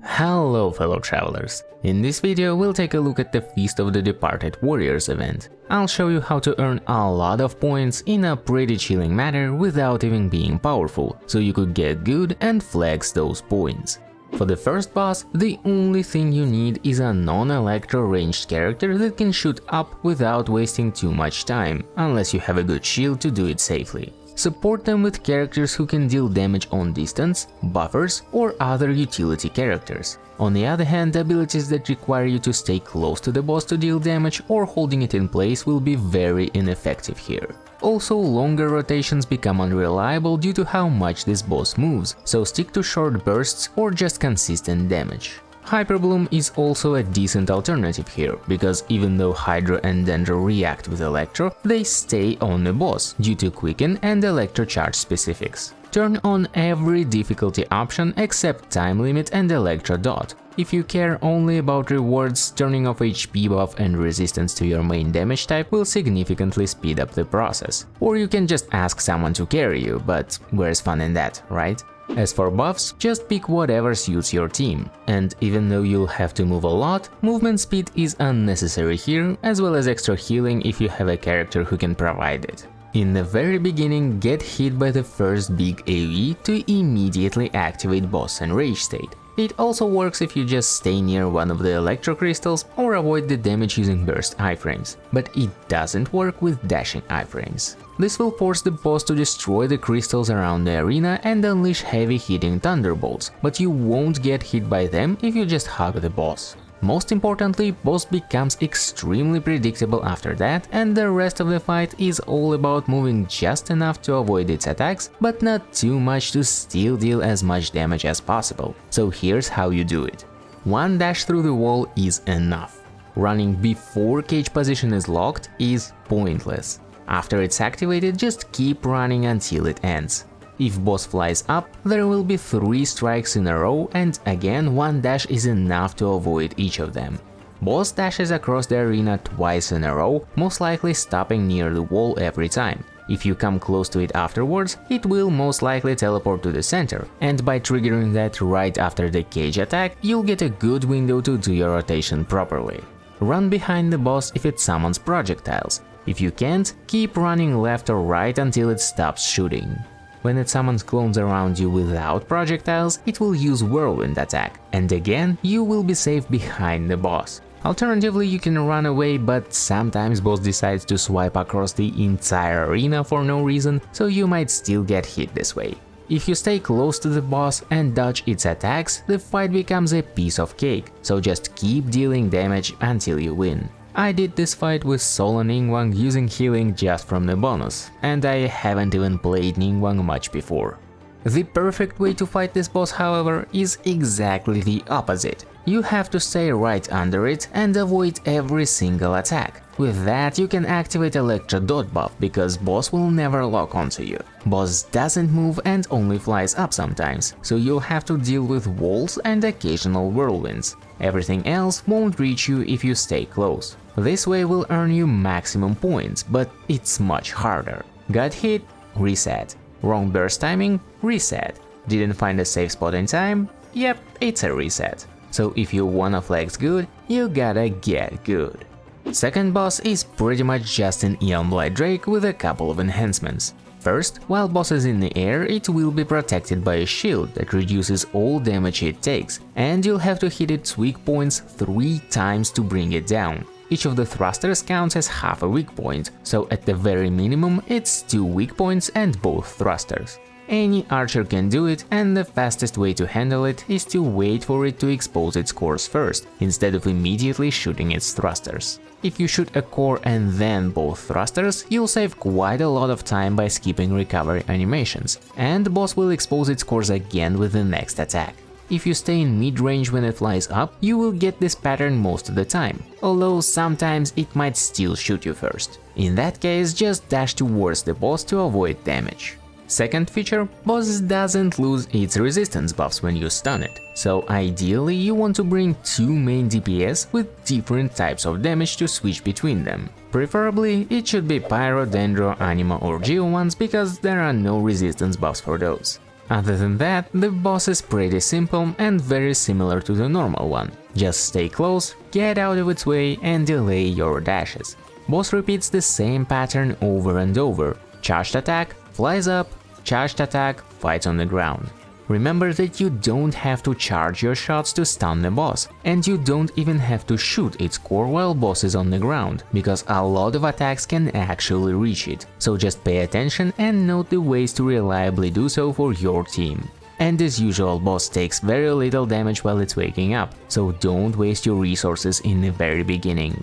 Hello fellow travelers! In this video we'll take a look at the Feast of the Departed Warriors event. I'll show you how to earn a lot of points in a pretty chilling manner without even being powerful, so you could get good and flex those points. For the first boss, the only thing you need is a non-electro ranged character that can shoot up without wasting too much time, unless you have a good shield to do it safely. Support them with characters who can deal damage on distance, buffers, or other utility characters. On the other hand, abilities that require you to stay close to the boss to deal damage or holding it in place will be very ineffective here. Also, longer rotations become unreliable due to how much this boss moves, so stick to short bursts or just consistent damage. Hyperbloom is also a decent alternative here, because even though Hydro and Dendro react with Electro, they stay on the boss due to Quicken and Electro Charge specifics. Turn on every difficulty option except Time Limit and Electro Dot. If you care only about rewards, turning off HP buff and resistance to your main damage type will significantly speed up the process. Or you can just ask someone to carry you, but where's fun in that, right? As for buffs, just pick whatever suits your team, and even though you'll have to move a lot, movement speed is unnecessary here, as well as extra healing if you have a character who can provide it. In the very beginning, get hit by the first big AoE to immediately activate boss and rage state. It also works if you just stay near one of the electro crystals or avoid the damage using burst iframes, but it doesn't work with dashing iframes. This will force the boss to destroy the crystals around the arena and unleash heavy hitting thunderbolts, but you won't get hit by them if you just hug the boss. Most importantly, boss becomes extremely predictable after that, and the rest of the fight is all about moving just enough to avoid its attacks, but not too much to still deal as much damage as possible. So here's how you do it. One dash through the wall is enough. Running before cage position is locked is pointless. After it's activated, just keep running until it ends. If boss flies up, there will be 3 strikes in a row, and again one dash is enough to avoid each of them. Boss dashes across the arena twice in a row, most likely stopping near the wall every time. If you come close to it afterwards, it will most likely teleport to the center, and by triggering that right after the cage attack, you'll get a good window to do your rotation properly. Run behind the boss if it summons projectiles. If you can't, keep running left or right until it stops shooting. When it summons clones around you without projectiles, it will use Whirlwind attack, and again you will be safe behind the boss. Alternatively, you can run away, but sometimes boss decides to swipe across the entire arena for no reason, so you might still get hit this way. If you stay close to the boss and dodge its attacks, the fight becomes a piece of cake, so just keep dealing damage until you win. I did this fight with Sol and Ningguang using healing just from the bonus, and I haven't even played Ningguang much before. The perfect way to fight this boss, however, is exactly the opposite. You have to stay right under it and avoid every single attack. With that, you can activate Electro Dot buff, because boss will never lock onto you. Boss doesn't move and only flies up sometimes, so you'll have to deal with walls and occasional whirlwinds. Everything else won't reach you if you stay close. This way will earn you maximum points, but it's much harder. Got hit? Reset. Wrong burst timing? Reset. Didn't find a safe spot in time? Yep, it's a reset. So if you wanna flex good, you gotta get good. Second boss is pretty much just an Eon Blight Drake with a couple of enhancements. First, while boss is in the air, it will be protected by a shield that reduces all damage it takes, and you'll have to hit its weak points 3 times to bring it down. Each of the thrusters counts as half a weak point, so at the very minimum it's 2 weak points and both thrusters. Any archer can do it, and the fastest way to handle it is to wait for it to expose its cores first, instead of immediately shooting its thrusters. If you shoot a core and then both thrusters, you'll save quite a lot of time by skipping recovery animations, and the boss will expose its cores again with the next attack. If you stay in mid-range when it flies up, you will get this pattern most of the time, although sometimes it might still shoot you first. In that case, just dash towards the boss to avoid damage. Second feature, boss doesn't lose its resistance buffs when you stun it, so ideally you want to bring 2 main DPS with different types of damage to switch between them. Preferably, it should be Pyro, Dendro, Anima or Geo ones, because there are no resistance buffs for those. Other than that, the boss is pretty simple and very similar to the normal one. Just stay close, get out of its way and delay your dashes. Boss repeats the same pattern over and over. Charged attack, flies up, charged attack, fights on the ground. Remember that you don't have to charge your shots to stun the boss, and you don't even have to shoot its core while boss is on the ground, because a lot of attacks can actually reach it, so just pay attention and note the ways to reliably do so for your team. And as usual, boss takes very little damage while it's waking up, so don't waste your resources in the very beginning.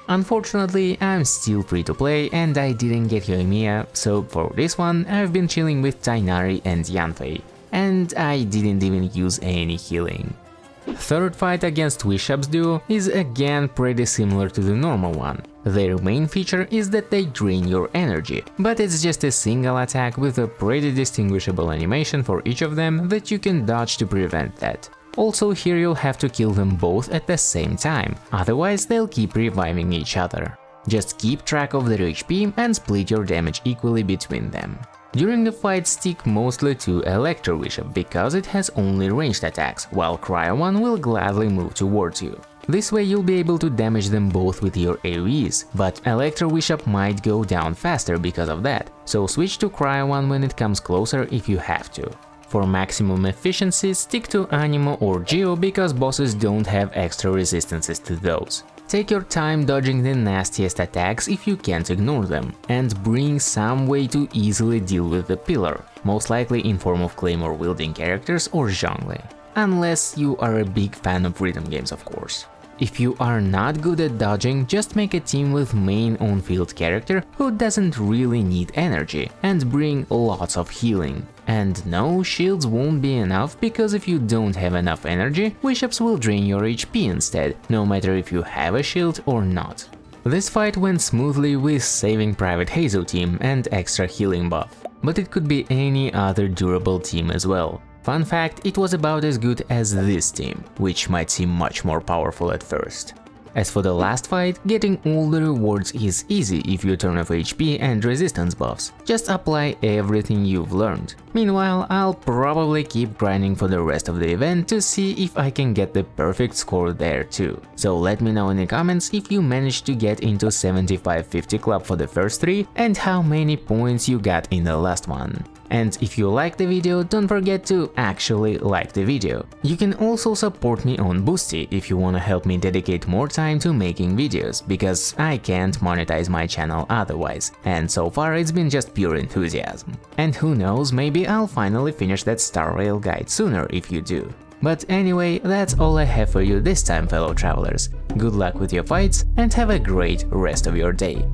Unfortunately, I'm still free to play and I didn't get Yoimiya, so for this one I've been chilling with Tighnari and Yanfei. And I didn't even use any healing. Third fight against Wishab's duo is again pretty similar to the normal one. Their main feature is that they drain your energy, but it's just a single attack with a pretty distinguishable animation for each of them that you can dodge to prevent that. Also, here you'll have to kill them both at the same time, otherwise they'll keep reviving each other. Just keep track of their HP and split your damage equally between them. During the fight, stick mostly to Electro Bishop because it has only ranged attacks, while Cryo one will gladly move towards you. This way you'll be able to damage them both with your AoEs, but Electro Bishop might go down faster because of that, so switch to Cryo one when it comes closer if you have to. For maximum efficiency, stick to Animo or Geo because bosses don't have extra resistances to those. Take your time dodging the nastiest attacks if you can't ignore them, and bring some way to easily deal with the pillar, most likely in form of claymore wielding characters or Zhongli. Unless you are a big fan of rhythm games, of course. If you are not good at dodging, just make a team with main on-field character who doesn't really need energy, and bring lots of healing. And no, shields won't be enough, because if you don't have enough energy, Wishabs will drain your HP instead, no matter if you have a shield or not. This fight went smoothly with Saving Private Hazel team and extra healing buff, but it could be any other durable team as well. Fun fact, it was about as good as this team, which might seem much more powerful at first. As for the last fight, getting all the rewards is easy if you turn off HP and resistance buffs. Just apply everything you've learned. Meanwhile, I'll probably keep grinding for the rest of the event to see if I can get the perfect score there too. So let me know in the comments if you managed to get into 75-50 club for the first 3 and how many points you got in the last one. And if you liked the video, don't forget to actually like the video. You can also support me on Boosty if you wanna help me dedicate more time to making videos, because I can't monetize my channel otherwise, and so far it's been just pure enthusiasm. And who knows, maybe I'll finally finish that Star Rail guide sooner if you do. But anyway, that's all I have for you this time, fellow travelers. Good luck with your fights and have a great rest of your day.